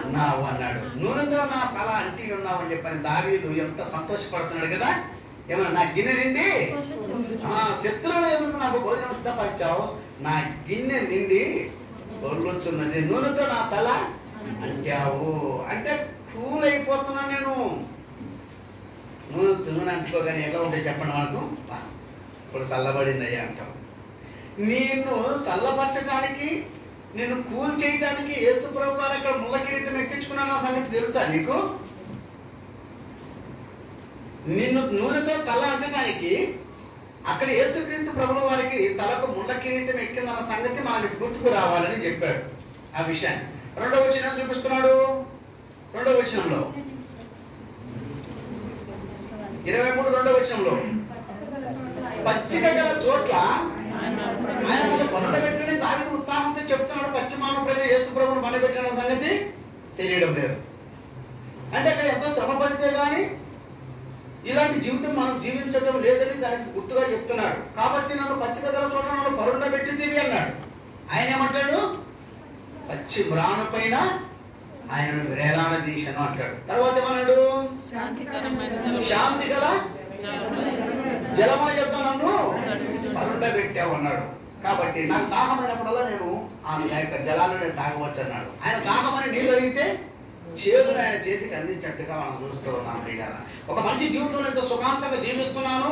ఉన్నావు అన్నాడు. నూనెతో నా తల అంటి ఉన్నావు అని చెప్పని దావీదు ఎంత సంతోషపడుతున్నాడు కదా. ఏమన్నా నా గిన్నె నిండి శత్రువుల ఎదుట నాకు భోజనం సిద్ధపరిచావు, నా గిన్నె నిండి పొర్లుచున్నది, నూనెతో నా తల అంటావు. అంటే కూల్ అయిపోతున్నా నేను. నూనె అంటుకోగానే ఎలా ఉంటే చెప్పండి మనకు, ఇప్పుడు చల్లబడింది అయ్యా అంటాం. నేను చల్లపరచడానికి, నేను కూల్ చేయడానికి యేసు ప్రభు వారు అక్కడ ముళ్ళ కిరీటం ఎక్కించుకున్నాను. ఆ సంగతి తెలుసా నీకు? నిన్ను నూనెతో తల అంటడానికి అక్కడ యేసుక్రీస్తు ప్రభువు వారికి తలకు ముళ్ళ కిరీటం ఎక్కిందన్న సంగతి మనకి గుర్తుకు రావాలని చెప్పాడు. ఆ విషయాన్ని 2వ వచనం చూపిస్తున్నాడు. 2వ వచనంలో 23 2వ వచనంలో, పచ్చిక గల చోట్ల ఆయన పనుడబెట్టని దావీదు ఉత్సాహంతో చెప్తున్నాడు. పశ్చిమానపైన యేసు ప్రభువును పనుడబెట్టిన సంగతి తెలియడం లేదు. అంటే అక్కడ ఎంతో శ్రమ పడితే గాని ఇలాంటి జీవితం మనం జీవించడం లేదని దానికి గుర్తుగా చెప్తున్నాడు. కాబట్టి నన్ను పచ్చిక గల చోట నన్ను పరుండబెట్టింది అన్నాడు. ఆయన ఏమంటాడు? పచ్చి మ్రాను పైన ఆయనను వేలాడదీశాను అంటాడు. తర్వాత ఏమన్నాడు? శాంతి గల జలముల యొద్ద నన్ను పరుండబెట్టావు అన్నాడు. కాబట్టి నాకు దాహమైనప్పుడల్లా నేను ఆ యొక్క జలాలను నేను తాగవచ్చు అన్నాడు. ఆయన దాహమని నీళ్ళు అడిగితే చేతులు ఆయన చేతికి అందించినట్టుగా మనం చూస్తూ ఉన్నాం. ఒక మనిషి జీవితంలో ఎంతో సుఖాంతంగా జీవిస్తున్నాను,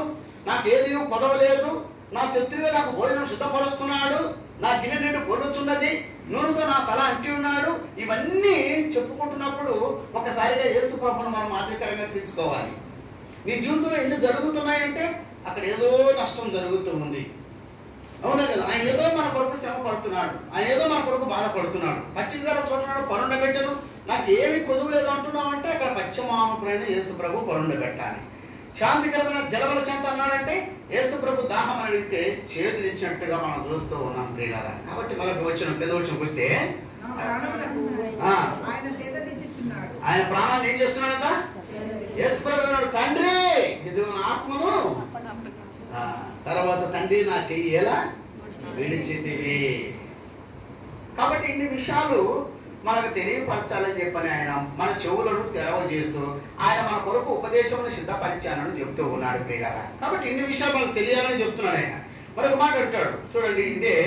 నాకు ఏది కొదవలేదు, నా శత్రువే నాకు భోజనం సిద్ధపరుస్తున్నాడు, నా గిన్నె నిండు పొర్లుచున్నది, నూనెతో నా తల అంటి ఉన్నాడు, ఇవన్నీ చెప్పుకుంటున్నప్పుడు ఒకసారిగా యేసు ప్రభువును మనం ఆధికారంగా తీసుకోవాలి. నీ జీవితంలో ఎన్ని జరుగుతున్నాయంటే అక్కడ ఏదో నష్టం జరుగుతూ ఉంది. అవునా కదా? ఆయన ఏదో మన కొరకు శ్రమ పడుతున్నాడు, ఆయన ఏదో మన కొరకు బాధపడుతున్నాడు. పచ్చిగా చోటనాడు పరుండబెట్టను, నాకు ఏమి కొదువు లేదు అంటున్నావు అంటే అక్కడ పశ్చిమానపురైన యేసు ప్రభు పరుండబెట్టాలి. శాంతికరమైన జలముల చెంత అన్నాడంటే యేసు ప్రభు దాహం అడిగితే చేతులిచ్చినట్టుగా మనం చూస్తూ ఉన్నాం ప్రియులారా. కాబట్టి మనకు వచ్చిన పెద్ద వచ్చిన వస్తే ఆయన ప్రాణాన్ని ఏం చేస్తున్నాడట? యేసు ప్రభు అన్నాడు, తండ్రి ఇది నా ఆత్మను, తర్వాత తండ్రి నా చెయ్యి ఎలా విడిచితివి. కాబట్టి ఇన్ని విషయాలు మనకు తెలియపరచాలని చెప్పని ఆయన మన చెవులను తెరవజేస్తూ ఆయన మన కొరకు ఉపదేశమును సిద్ధపరిచానని చెప్తూ ఉన్నాడు ప్రియులారా. కాబట్టి ఇన్ని విషయాలు మనకు తెలియాలని చెప్తున్నాడు ఆయన. మరొక మాట అంటాడు చూడండి, ఇదే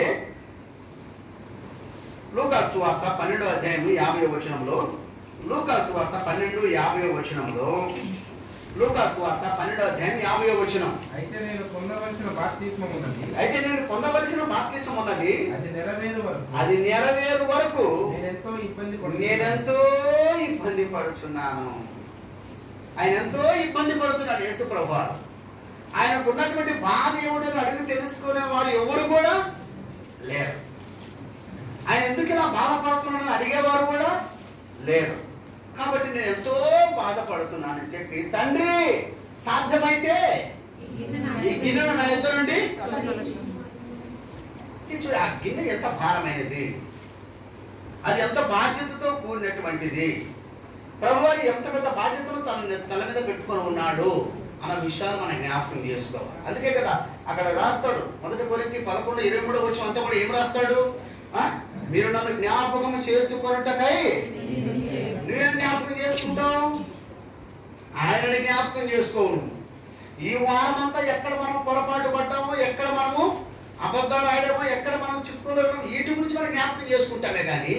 లూకాసు వార్త 12వ అధ్యాయం 50వ వచనంలో, లూకాసు వార్త 12:50వ వచనంలో, లూకాసు వార్త 12వ అధ్యాయం 50వ వచనం, అయితే నేను పొందవలసిన బాప్తిస్మం ఉన్నది, అది నెరవేరు వరకు నేనెంతో ఇబ్బంది పడుచున్నాను. ఆయన ఎంతో ఇబ్బంది పడుతున్నాడు యేసు ప్రభువారు. ఆయనకు ఉన్నటువంటి బాధ ఏమిటని అడిగి తెలుసుకునే వారు ఎవరు కూడా లేరు. ఆయన ఎందుకు ఇలా బాధపడుతున్నాడని అడిగేవారు కూడా లేరు. కాబట్టి నేను ఎంతో బాధపడుతున్నానని చెప్పి, తండ్రి సాధ్యమైతే ఈ గిన్నెను నా యొద్ద నుండి చూడు. ఆ గిన్నె ఎంత భారమైనది, అది ఎంత బాధ్యతతో కూడినటువంటిది. ప్రభువారు ఎంత పెద్ద బాధ్యతను తల మీద పెట్టుకొని ఉన్నాడు అన్న విషయాలు మనం జ్ఞాపకం చేసుకోవాలి. అందుకే కదా అక్కడ రాస్తాడు 1 కొరింథీ 11:23 అంతా కూడా ఏం రాస్తాడు? మీరు నన్ను జ్ఞాపకం చేసుకున్నట్టకై. నువ్వేం జ్ఞాపకం చేసుకుంటావు? ఆయనని జ్ఞాపకం చేసుకోవు. ఈ వారం అంతా ఎక్కడ మనం పొరపాటు పడ్డామో, ఎక్కడ మనము అబద్ధాలు ఆడామో, ఎక్కడ మనం చిక్కుకున్నామో, వీటి గురించి మనం జ్ఞాపకం చేసుకుంటామే కానీ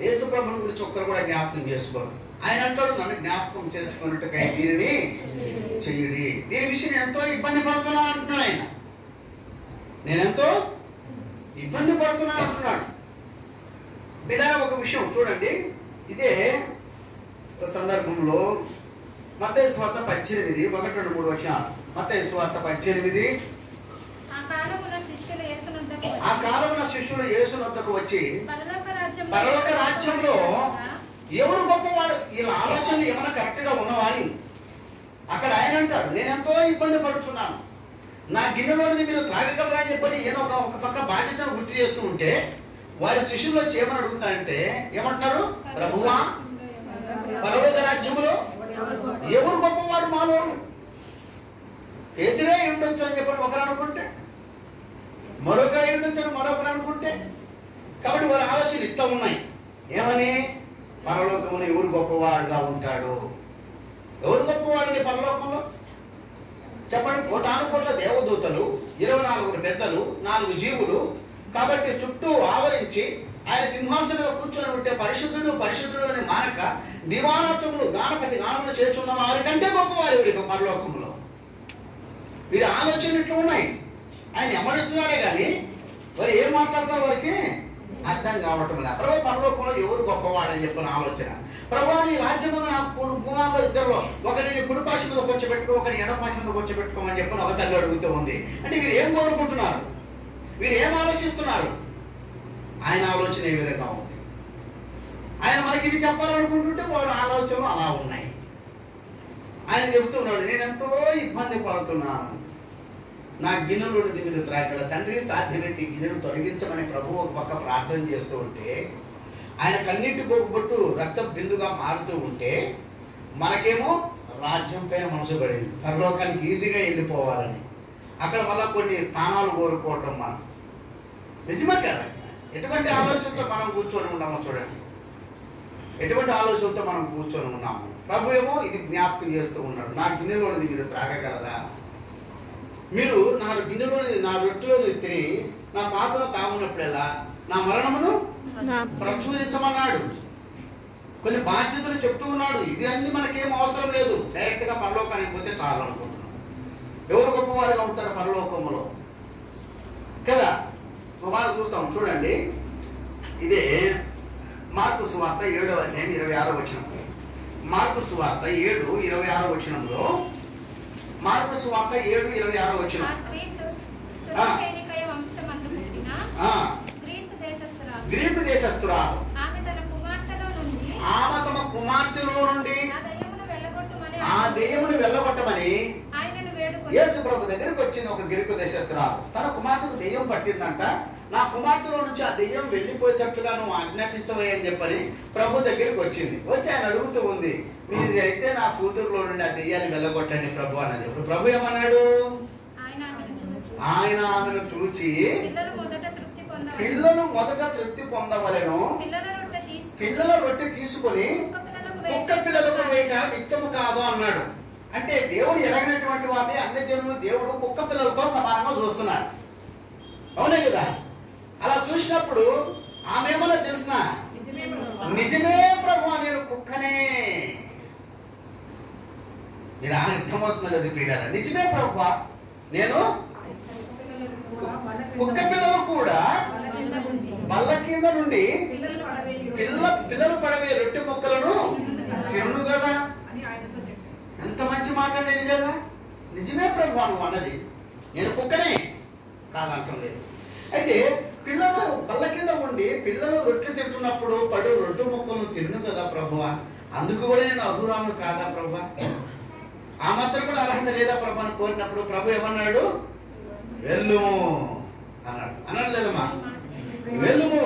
యేసు ప్రభుని గురించి ఒక్కరు కూడా జ్ఞాపకం చేసుకోరు. ఆయన అంటాడు, నన్ను జ్ఞాపకం చేసుకున్నట్టుగా దీనిని చెయ్యుడి. దీని విషయం ఎంతో ఇబ్బంది పడుతున్నాను అంటున్నాడు ఆయన. నేనెంతో ఇబ్బంది పడుతున్నాను అంటున్నాడు. ఇలా ఒక విషయం చూడండి, ఇదే ఒక సందర్భంలో మత్తయి సువార్త 18 1-3 వచనాలు. మత్తయి సువార్త 18. ఆ కాలమున శిష్యులు యేసునొద్దకు వచ్చి, పరలోక రాజ్యంలో ఎవరు గొప్పవాడు? వీళ్ళ ఆలోచనలు ఏమైనా కరెక్ట్ గా ఉన్నవా అని అక్కడ ఆయన అంటాడు, నేనెంతో ఇబ్బంది పడుతున్నాను, నా గిన్నెలోనిది మీరు త్రాగగలరా అని చెప్పని ఈయన ఒక పక్క బాధ్యతను గుర్తు చేస్తూ ఉంటే వారి శిష్యులు వచ్చి ఏమని అడుగుతారంటే, ఏమంటున్నారు? ప్రభువా, పరలోక రాజ్యములో ఎవరు గొప్పవాడు మాలో? పేతురే ఉండొచ్చు అని చెప్పని ఒకరు అనుకుంటే, మరొకరు ఉండొచ్చు అని మరొకరు అనుకుంటే, కాబట్టి వారి ఆలోచనలు ఇట్లా ఉన్నాయి. ఏమని? పరలోకమును ఎవరు గొప్పవాడుగా ఉంటాడు? ఎవరు గొప్పవాడు పరలోకంలో? చెప్పండి. 1,000,000 దేవదూతలు, 24 పెద్దలు, 4 జీవులు, కాబట్టి చుట్టూ ఆవరించి ఆయన సింహాసనంలో కూర్చొని ఉంటే పరిశుద్ధుడు పరిశుద్ధుడు అని మానక దివానాత్ములు గానపతి గానములు చేర్చున్న వారి కంటే గొప్పవారు వీరికి పరలోకంలో. వీరి ఆలోచనలు ఇట్లా ఉన్నాయి. ఆయన ఎమ్మడిస్తున్నారే కానీ మరి ఏం మాట్లాడతారు వారికి అర్థం కావటం లేదు. ప్రభు పరలోకంలో ఎవరు గొప్పవాడని చెప్పిన ఆలోచన. ప్రభు నీ రాజ్యములో నా కుమారులు ఇద్దరు, ఒకరిని కుడిపాశ మీద కూర్చోబెట్టుకో, ఒకరిని ఎడపాశ మీద కూర్చోబెట్టుకోమని చెప్పిన ఒక తల్లి అడుగుతూ ఉంది. అంటే వీరు ఏం కోరుకుంటున్నారు? వీరు ఏం ఆలోచిస్తున్నారు? ఆయన ఆలోచన ఏ విధంగా ఉంది? ఆయన మనకి ఇది చెప్పాలనుకుంటుంటే వారి ఆలోచనలు అలా ఉన్నాయి. ఆయన చెబుతున్నాడు, నేనెంతో ఇబ్బంది పడుతున్నాను, నా గిన్నెలోనిది మీరు త్రాగల. తండ్రి, సాధ్యమైతే గిన్నెను తొలగించమని ప్రభు ఒక పక్క ప్రార్థన చేస్తూ ఉంటే, ఆయన కన్నీటి బొట్టు రక్త బిందుగా మారుతూ ఉంటే, మనకేమో రాజ్యం పైన మనసు పడింది, పరలోకానికి ఈజీగా వెళ్ళిపోవాలని. అక్కడ మళ్ళీ కొన్ని స్థానాలు కోరుకోవటం. మనం నిజమే కదా? ఎటువంటి ఆలోచనతో మనం కూర్చొని ఉన్నామో చూడండి. ఎటువంటి ఆలోచనతో మనం కూర్చొని ఉన్నాము. ప్రభు ఏమో ఇది జ్ఞాపకం చేస్తూ ఉన్నాడు, నా గిన్నెలోనిది మీరు త్రాగగలరా? మీరు నా గిన్నెలోని, నా రొట్టెలోని తిని నా పాత్రలో తాగున్నప్పుడెల్లా నా మరణమును ప్రచురించమన్నాడు. కొన్ని బాధ్యతలు చెప్తూ ఉన్నాడు. ఇది అన్ని మనకేం అవసరం లేదు, డైరెక్ట్ గా పరలోకానికి పోతే చాలు అనుకుంటున్నాం. ఎవరు గొప్పవారుగా ఉంటారు పరలోకంలో కదా? మనం చూస్తాం చూడండి. ఇదే మార్కు సువార్త 7వ అధ్యాయం 26వ వచనం. మార్కు సువార్త 7:26 వచనంలో, మార్కు సువార్త 7:26 వచనం. గ్రీకు దేశస్తురాలు ఆమె తమ కుమార్తెలో నుండి ఆ దెయ్యమును వెళ్ళగొట్టమని యేసు ప్రభు దగ్గరికి వచ్చింది. ఒక గ్రీకు దేశస్తురాలు తన కుమార్తెకు దెయ్యం పట్టిందంట. నా కుమార్తెలో నుంచి ఆ దెయ్యం వెళ్ళిపోయేటట్లుగా నువ్వు ఆజ్ఞాపించవే అని చెప్పని ప్రభు దగ్గరికి వచ్చింది. వచ్చి ఆయన అడుగుతూ ఉంది, మీది అయితే నా కూతురులో నుండి ఆ దెయ్యాన్ని వెళ్ళగొట్టండి ప్రభు అన్నది. ఇప్పుడు ప్రభు ఏమన్నాడు? ఆయన ఆమెను చూచి పిల్లలు మొదట తృప్తి పొందవలెను, పిల్లల రొట్టె తీసుకొని కుక్క పిల్లలకు వేయట విత్తము కాదు అన్నాడు. అంటే దేవుడు ఎరగినటువంటి వారిని అన్ని జనులు దేవుడు కుక్క పిల్లలతో సమానంగా చూస్తున్నాడు. అవునే కదా? అలా చూసినప్పుడు ఆమె ఏమన్నా తెలిసిన, నిజమే ప్రభు నేను కుక్కనే. మీరు అర్థమవుతున్నది అది ప్రియులారా? నిజమే ప్రభు నేను కుక్క పిల్లలు కూడా బల్ల కింద నుండి పిల్లలు పడవే రొట్టె ముక్కలను తిను కదా. ఎంత మంచి మాట అండి నిజంగా. నిజమే ప్రభు నువ్వు అన్నది, నేను కుక్కనే కాదంటం లేదు. అయితే పిల్లలు బల్ల కింద ఉండి పిల్లలు రొట్టెలు తింటున్నప్పుడు పడు రొట్టె ముక్కలను తిను కదా ప్రభువా, అందుకు కూడా నేను అధురాను కాదా ప్రభు? ఆ మాత్రం కూడా అర్హత లేదా ప్రభు అని కోరినప్పుడు ప్రభు ఏమన్నాడు? వెళ్ళుము అన్నాడు. అన్నాడు లేదమ్మా? వెళ్ళుము.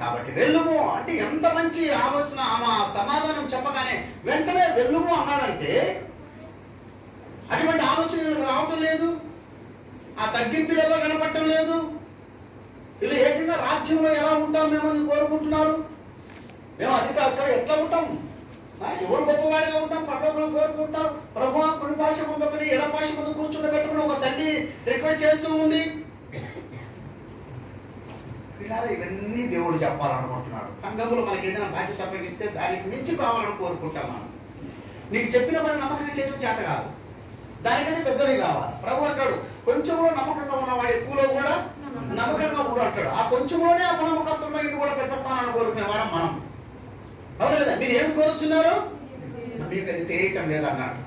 కాబట్టి వెళ్ళుము అంటే ఎంత మంచి ఆలోచన. ఆమె సమాధానం చెప్పగానే వెంటనే వెళ్ళుము అన్నాడంటే అటువంటి ఆలోచన రావటం లేదు, ఆ తగ్గింపులలో కనపడటం లేదు. వీళ్ళు ఏకంగా రాజ్యంలో ఎలా ఉంటాం మేమని కోరుకుంటున్నారు. మేము అక్కడ ఎట్లా ఉంటాం, ఎవరు గొప్పవాడిగా ఉంటాం, పర్లోకంలో కోరుకుంటాం. ప్రభు కుడి భాష ముందు ఒకటి ఎడ భాష ముందు కూర్చుని పెట్టుకుని ఒక తల్లి రిక్వెస్ట్ చేస్తూ ఉంది. ఇవన్నీ దేవుడు చెప్పాలనుకుంటున్నాడు. సంఘంలో మనకి ఏదైనా బాధ్యత అప్పగిస్తే దానికి మించి కావాలని కోరుకుంటాం. మనం నీకు చెప్పిన పని నమ్మకంగా చేయడం చేత కాదు, దానికంటే పెద్దది కావాలి. ప్రభు అంటాడు కొంచెంలో నమ్మకంగా ఉన్నవాడు ఎక్కువలో కూడా నమ్మకంగా కూడా అంటాడు. ఆ కొంచెంలోనే అపనమ్మకస్తులైన కూడా పెద్ద స్థానాన్ని కోరుకునే వారం మనం. అవును కదా, మీరు ఏం కోరుచున్నారు, మీకు అది తెలియటం లేదన్నాడు,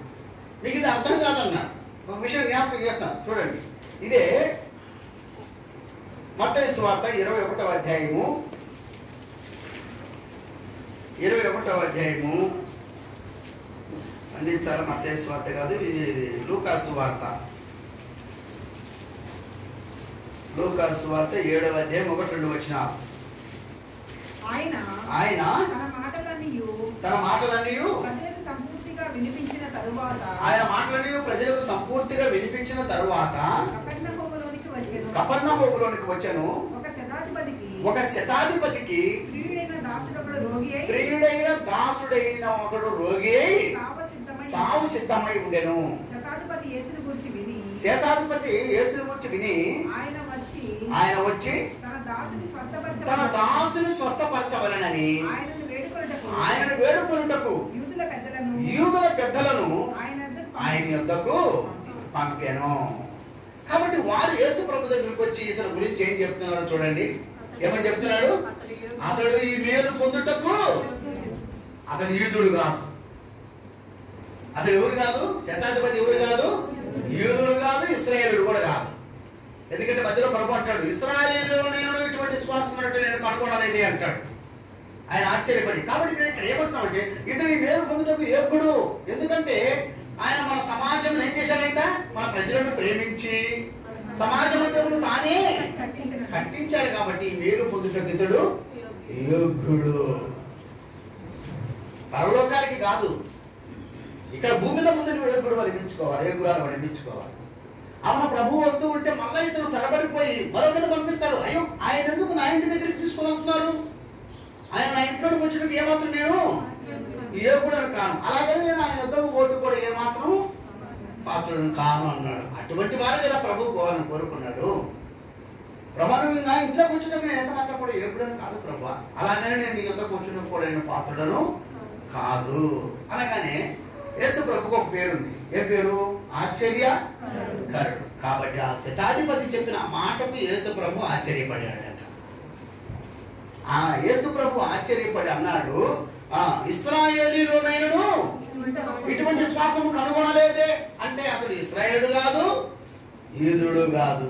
మీకు ఇది అర్థం కాదన్నాడు. ఒక విషయం జ్ఞాపకం చేస్తాను చూడండి. ఇదే మత్తయి సువార్త 21వ అధ్యాయము 21వ అధ్యాయము అందించాలి. మత్తయి సువార్త కాదు, లూకా సువార్త. లూకా సువార్త 7వ అధ్యాయం 1-2 వచనాలు. ఆయన తన మాటలన్నీ ఆయన మాటలన్నీ ప్రజలకు సంపూర్తిగా వినిపించిన తరువాత కపెర్నహూములోనికి వచ్చెను. ఒక శతాధిపతికి ప్రియుడైన దాసుడైన ఒకడు రోగి అయి సావు సిద్ధమై ఉండెను. శతాధిపతి యేసుని గురించి విని ఆయన వచ్చి తన దాసుని స్వస్థపరచవలెనని ఆయనను వేడుకొనుటకు యూదుల పెద్దలను ఆయన యొద్దకు పంపాను. కాబట్టి వారు యేసు ప్రభు దగ్గరికి వచ్చి ఇతని గురించి ఏం చెప్తున్నారో చూడండి. ఏమని చెప్తున్నాడు, అతడు ఈ మేలు పొందుటకు అతను యూదుడు కాదు. అతడు ఎవరు కాదు, శతాధిపతి ఎవరు కాదు, యూదుడు కాదు, ఇశ్రాయేలుడు కూడా కాదు. ఎందుకంటే మధ్యలో ప్రభు అంటాడు ఇశ్రాయేలులో నేను ఇటువంటి విశ్వాసం ఉన్నట్టు నేను కనుగొనలేదే అంటాడు. ఆయన ఆశ్చర్యపడి. కాబట్టి ఇక్కడ ఏమంటున్నామంటే ఇతని మేలు పొందుటకు యోగ్యుడు. ఎందుకంటే ఆయన మన సమాజం ఏం చేశాడంట, మన ప్రజలను ప్రేమించి సమాజ మధ్యమును తానే కట్టించాడు. కాబట్టి మేలు పొందుటకు ఇతడు యోగ్యుడు. పరలోకానికి కాదు, ఇక్కడ భూమి మీద ముందు నువ్వు యోగ్యుడు అనిపించుకోవాలి, యోగ్యురాలు అనిపించుకోవాలి. అవును, ప్రభు వస్తూ ఉంటే మళ్ళీ ఇతను తడబడిపోయి మరొకరిని పంపిస్తాడు. అయ్యో ఆయన ఎందుకు నా ఇంటి దగ్గరికి తీసుకొని వస్తున్నారు, ఆయన నా ఇంట్లోకి వచ్చినట్టు ఏమాత్రం నేను యోగుడని కాను, అలాగే నేను ఆయన యుద్ధము ఓటు కూడా ఏమాత్రం పాత్రుడని కాను అన్నాడు. అటువంటి వారు కదా ప్రభు పోవాలని కోరుకున్నాడు. ప్రభా నువ్వు నా ఇంట్లోకి వచ్చినప్పుడు నేను ఎంతమాత్రం కూడా యోగుడని కాదు ప్రభా, అలాగనే నేను నీ యుద్ధకు వచ్చినప్పుడు కూడా నేను పాత్రుడను కాదు అనగానే యేసు ప్రభుకు ఒక పేరుంది. ఏ పేరు, ఆశ్చర్యకరుడు. కాబట్టి ఆ శతాధిపతి చెప్పిన మాటకు యేసు ప్రభు ఆశ్చర్యపడాడట. ఆ యేసు ప్రభు ఆశ్చర్యపడి అన్నాడు, ఇశ్రాయేలీలోనైనను ఇటువంటి శ్వాసము కనుగొనలేదే. అంటే అతడు ఇశ్రాయేలుడు కాదు, యూదుడు కాదు.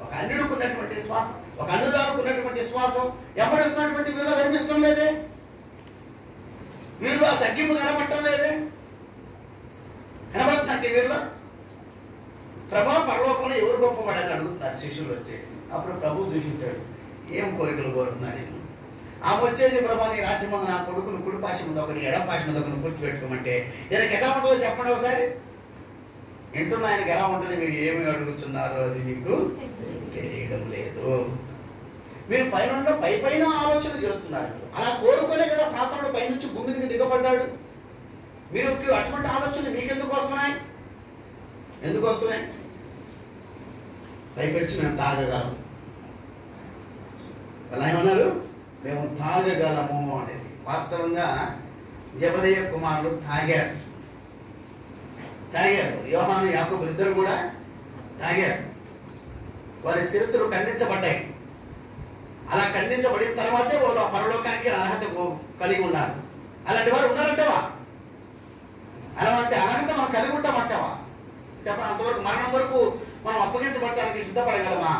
ఒక అన్యుడుకున్నటువంటి శ్వాసం, ఒక అన్యురాలుకున్నటువంటి శ్వాసం ఎవరిస్తున్నటువంటి వీళ్ళు కనిపిస్తడం లేదే, వీళ్ళు ఆ తగ్గింపు కనబడటం లేదే, కనబడుతుంటే వీళ్ళు. ప్రభా పరలోకంలో ఎవరు గొప్పవాడని అడుగుతున్నారు శిష్యులు వచ్చేసి. అప్పుడు ప్రభు చూసింటాడు, ఏం కోరికలు కోరుతున్నారు నేను. ఆమె వచ్చేసి ప్రభా నీ రాజ్యం ముందు నా కొడుకును కుడి పాశ ముందు ఒకటి ఎడ పాశ ముందు ఒకటి కూర్చోబెట్టుకోమంటే ఈయనకి ఎలా ఉంటుందో చెప్పండి ఒకసారి. వింటున్న ఆయనకి ఎలా ఉంటుంది, మీరు ఏమి అడుగుతున్నారో అది మీకు తెలియడం లేదు. మీరు పైన ఆలోచన చేస్తున్నారు. అలా కోరుకోలే కదా సాతానుడు పైనుంచి భూమి మీద దిగబడ్డాడు. మీరు అటువంటి ఆలోచనలు మీకు ఎందుకు వస్తున్నాయి, ఎందుకు వస్తున్నాయి? పైకొచ్చి మేము తాగగలం, అలా ఏమన్నారు, మేము తాగగలము అనేది. వాస్తవంగా జబదయ్య కుమారులు తాగారు. యోహాను యాకోబులు ఇద్దరు కూడా తాగారు. వారి శిరస్సులు ఖండించబడ్డాయి. అలా ఖండించబడిన తర్వాతే వాళ్ళు ఆ పరలోకానికి అర్హత కలిగి ఉన్నారు. అలాంటి వారు ఉన్నారంటావా? అలాంటి అర్హత మనం కలిగి ఉంటామంటావా? చెప్పండి. అంతవరకు మరణం వరకు మనం అప్పగించబడటానికి సిద్ధపడగలమా?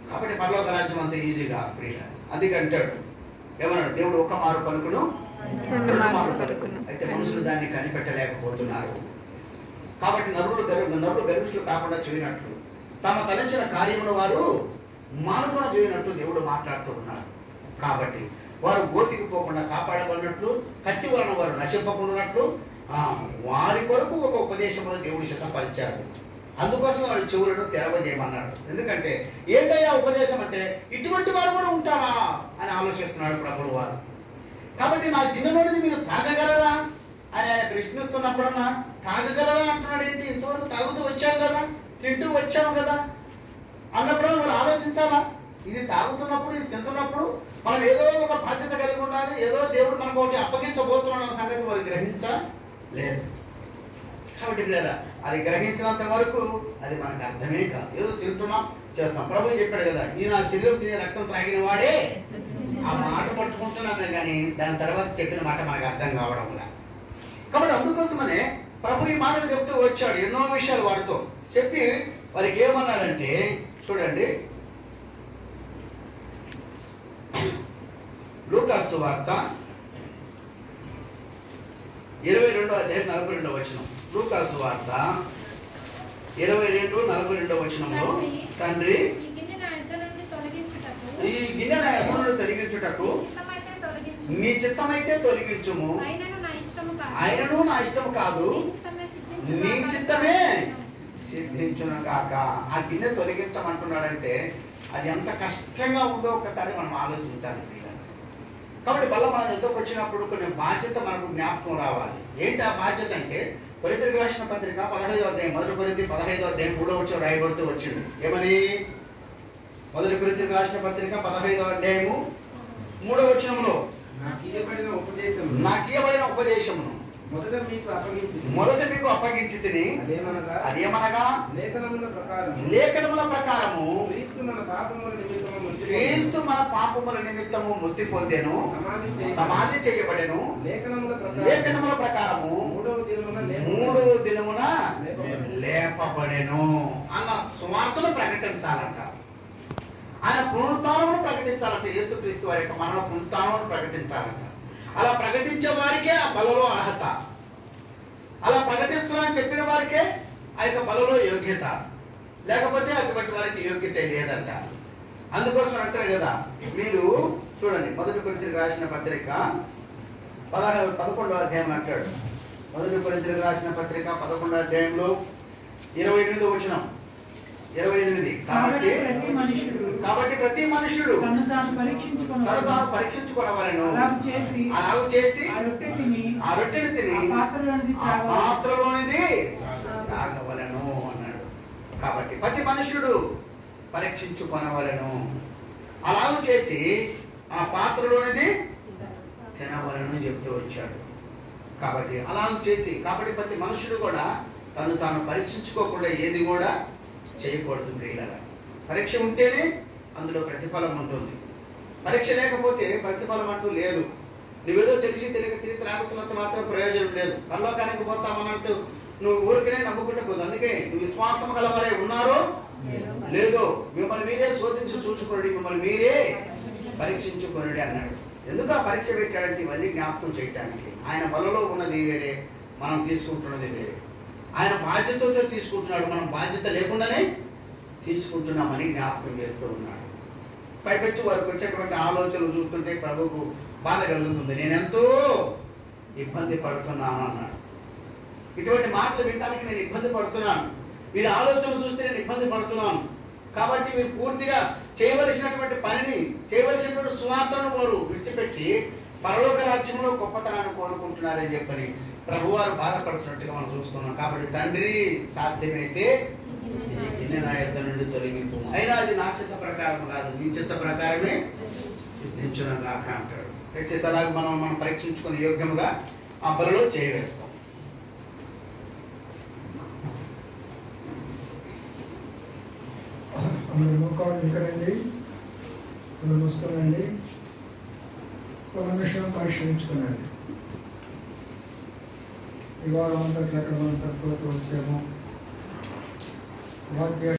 కాబట్టి పరలోక రాజ్యం అంత ఈజీగా ప్రియుల. అందుకే అంటాడు, ఏమన్నాడు, దేవుడు ఒక మారు పలుకును అయితే మనుషులు దాన్ని కనిపెట్టలేకపోతున్నారు. కాబట్టి నరులు గర్విష్ఠులు కాకుండా చేయనట్లు తమ తలంచిన కార్యమును వారు మానుకొని చేయనట్లు దేవుడు మాట్లాడుతూ ఉన్నాడు. కాబట్టి వారు గోతికి పోకుండా కాపాడబడినట్లు, కత్తి వలన వారు నశింపకుండానట్లు వారి కొరకు ఒక ఉపదేశమును దేవుడు సిద్ధపరిచాడు. అందుకోసం వాడి చెవులను తెరవజేయమన్నాడు. ఎందుకంటే ఏంటయ్యా ఉపదేశం అంటే ఇటువంటి వారు కూడా ఉంటారా అని ఆలోచిస్తున్నాడు ప్రభువు వారు. కాబట్టి నా గిన్నెలోనిది మీరు తాగగలరా అని ఆయన ప్రశ్నిస్తున్నప్పుడన్నా తాగగలరా అంటున్నాడు. ఏంటి, ఇంతవరకు తాగుతూ వచ్చాం కదా, తింటూ వచ్చాము కదా అన్నప్పుడు వాళ్ళు ఆలోచించాలా? ఇది తాగుతున్నప్పుడు, ఇది తింటున్నప్పుడు మనం ఏదో ఒక బాధ్యత కలిగి ఉండాలి, ఏదో దేవుడు మనకు ఒకటి అప్పగించబోతున్నాడు అన్న సంగతి వారు గ్రహించలేదు. కాబట్టి అది గ్రహించినంత వరకు అది మనకు అర్థమే కాదు. ఏదో తింటున్నాం, చేస్తాం. ప్రభు చెప్పాడు కదా, ఈ నా శరీరం తినే రక్తం త్రాగిన వాడే. ఆ మాట పట్టుకుంటున్నామే కానీ దాని తర్వాత చెప్పిన మాట మనకు అర్థం కావడం లేదు. కాబట్టి అందుకోసమనే ప్రభు ఈ మాటలు చెప్తూ వచ్చాడు. ఎన్నో విషయాలు వారితో చెప్పి వారికి ఏమన్నాడంటే చూడండి, లూకాసు సువార్త 22:42 లూకాసు సువార్త 22:42 తండ్రి ఈ గిన్నె నా యొద్ద నుండి తొలగించుటకు నీ చిత్తమైతే తొలగించుము, ఆయనను నా ఇష్టము కాదు నీ చిత్తమే సిద్ధించును కాక. ఆ గిన్నె తొలగించమంటున్నాడంటే అది ఎంత కష్టంగా ఉందో ఒక్కసారి మనం ఆలోచించాలి. కాబట్టి బల్ల మన యుద్ధకు వచ్చినప్పుడు కొన్ని బాధ్యత మనకు జ్ఞాపకం రావాలి. ఏంటి ఆ బాధ్యత అంటే, కొరింథీయులకు రాసిన పత్రిక 15వ అధ్యాయం, 1 కొరింథీ 15వ అధ్యాయం 3వ వచనం రాయబడుతూ వచ్చింది. ఏమని? 1 కొరింథీయులకు రాసిన పత్రిక 15వ అధ్యాయము 3వ వచనంలో నాకియబడిన ఉపదేశమును మొదట మీకు అప్పగించితిని, అదేమనగా లేఖనముల ప్రకారము క్రీస్తు మన పాపముల నిమిత్తము మృతి పొందెను, సమాధి చేయబడెను, లేఖనముల ప్రకారము 3వ దినమున లేపబడెను అన్న సువార్తను ప్రకటించాలంట. ఆయన పునరుత్థానమును ప్రకటించాలంట. యేసుక్రీస్తు వారి యొక్క మరణ పునరుత్థానమును ప్రకటించాలంట. అలా ప్రకటించే వారికే ఆ బలలో అర్హత, అలా ప్రకటిస్తున్నా చెప్పిన వారికే ఆ యొక్క బలలో యోగ్యత, లేకపోతే అటువంటి వారికి యోగ్యత లేదంట. అందుకోసం అంటారు కదా, మీరు చూడండి 1 కొరింథీయులకు రాసిన పత్రిక 11వ అధ్యాయం అంటాడు. 1 కొరింథీయులకు రాసిన పత్రిక 11వ అధ్యాయంలో 28వ వచనం 28. కాబట్టి ప్రతి మనుషుడు తను తాను పరీక్షించుకోవాలను, అలాగ చేసి ఆ రొట్టెను తిని ఆ పాత్రలోనిది తాగవలను అన్నాడు. కాబట్టి ప్రతి మనుషుడు పరీక్షించుకొనవలను, అలాగ చేసి ఆ పాత్రలోనిది తినవలను చెప్తూ వచ్చాడు. కాబట్టి అలాగ చేసి, కాబట్టి ప్రతి మనుషుడు కూడా తను తాను పరీక్షించుకోకుండా ఏది కూడా చేయకూడదు. ప్రియులారా, పరీక్ష ఉంటేనే అందులో ప్రతిఫలం ఉంటుంది. పరీక్ష లేకపోతే ప్రతిఫలం అంటూ లేదు. నువ్వేదో తెలిసి తెలియక తిరిగి త్రాగుతున్నంత మాత్రం ప్రయోజనం లేదు. పరలోకానికి పోతామన్నట్టు నువ్వు ఊరికనే నమ్ముకుంటే పోదు. అందుకే నువ్వు విశ్వాసం గలవారే ఉన్నారో లేదో మిమ్మల్ని మీరే శోధించి చూసుకోండి, మిమ్మల్ని మీరే పరీక్షించుకోండి అన్నాడు. ఎందుకు ఆ పరీక్ష పెట్టాడంటే ఇవన్నీ జ్ఞాపకం చేయటానికి. ఆయన బలలో ఉన్నది వేరే, మనం తీసుకుంటున్నది వేరే. ఆయన బాధ్యతతో తీసుకుంటున్నాడు, మనం బాధ్యత లేకుండానే తీసుకుంటున్నామని జ్ఞాపకం చేస్తూ ఉన్నాడు. పైపెచ్చి వారికి వచ్చేటువంటి ఆలోచనలు చూస్తుంటే ప్రభువుకు బాధ కలుగుతుంది. నేనెంతో ఇబ్బంది పడుతున్నాను అన్నాడు. ఇటువంటి మాటలు వినడానికి నేను ఇబ్బంది పడుతున్నాను, వీరి ఆలోచనలు చూస్తే నేను ఇబ్బంది పడుతున్నాను. కాబట్టి వీరు పూర్తిగా చేయవలసినటువంటి పనిని, చేయవలసినటువంటి సువార్తను వారు విడిచిపెట్టి పరలోక రాజ్యంలో గొప్పతనాన్ని కోరుకుంటున్నారని చెప్పని ప్రభువారు బాధపడుతున్నట్టుగా మనం చూస్తున్నాం. కాబట్టి తండ్రి సాధ్యమైతే గిన్నె నా యొద్ద నుండి తొలగింపు, అయినా అది నా చిత్త ప్రకారం కాదు, నీ చిత్త ప్రకారమే సిద్ధించును గాక అంటాడు. దయచేసి అలాగే మనం పరీక్షించుకుని యోగ్యముగా ఆ బలలో చేయవేస్తాం. ఇక్కడండి మూసుకునండి, ఒక నిమిషం పరిశీలించుకునండి. ఈ వారం అంతా ఎక్కడ మనం తక్కువ వచ్చాము వాక్య